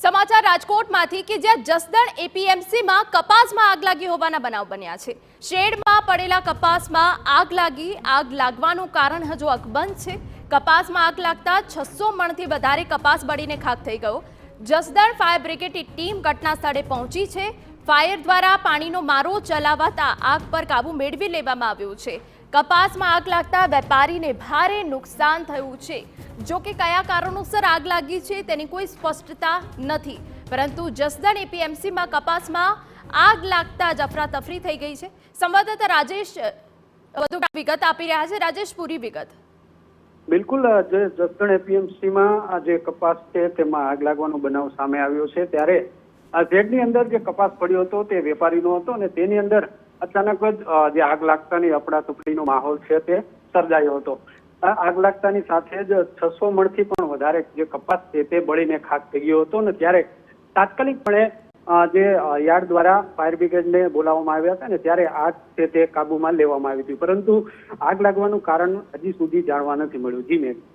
સમાચાર રાજકોટમાંથી કે જ્યાં જસદણ એપીએમસીમાં કપાસમાં આગ લાગી હોવાના બનાવ બન્યા છે। શેડમાં પડેલા કપાસમાં આગ લાગવાનું કારણ હજુ અકબંધ છે। કપાસમાં આગ લાગતા 600 મણથી વધારે કપાસ બળીને ખાખ થઈ ગયો। જસદણ ફાયર બ્રિગેડની ટીમ ઘટના સ્થળે પહોંચી છે। ફાયર દ્વારા પાણીનો મારો ચલાવતા આગ પર કાબુ મેળવી લેવામાં આવ્યો છે। કપાસમાં આગ લાગતા વેપારીને ભારે નુકસાન થયું છે। જો કે કયા કારણોસર આગ લાગી છે તેની કોઈ સ્પષ્ટતા નથી, પરંતુ જસદણ એપીએમસીમાં કપાસમાં આગ લાગતા જ અફરાતફરી થઈ ગઈ છે। સંવાદદાતા રાજેશ વધુ વિગત આપી રહ્યા છે। રાજેશ, પૂરી વિગત। બિલકુલ, જે જસદણ એપીએમસીમાં જે કપાસ છે તેમાં આગ લાગવાનો બનાવ સામે આવ્યો છે, ત્યારે આ ઝેડની અંદર જે કપાસ પડ્યો હતો તે વેપારીનો હતો અને તેની અંદર અચાનક જ જે આગ લાગતાની અફડાતફડીનો માહોલ છે તે સર્જાયો હતો। આગ લાગતાની સાથે જ 600 મણથી પણ વધારે જે કપાસ છે તે બળીને ખાખ થઈ ગયો હતો અને ત્યારે તાત્કાલિકપણે જે યાર્ડ દ્વારા ફાયર બ્રિગેડને બોલાવવામાં આવ્યા હતા ને ત્યારે આગ છે તે કાબુમાં લેવામાં આવી હતી, પરંતુ આગ લાગવાનું કારણ હજી સુધી જાણવા નથી મળ્યું। જી મેમ।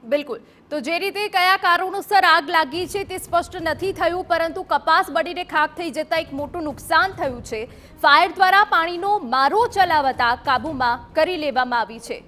બિલકુલ, તો જે રીતે કયા કારણોસર આગ લાગી છે તે સ્પષ્ટ નથી થયું, પરંતુ કપાસ બળીને ખાખ થઈ જતા એક મોટું નુકસાન થયું છે। ફાયર દ્વારા પાણીનો મારો ચલાવતા કાબુમાં કરી લેવામાં આવી છે।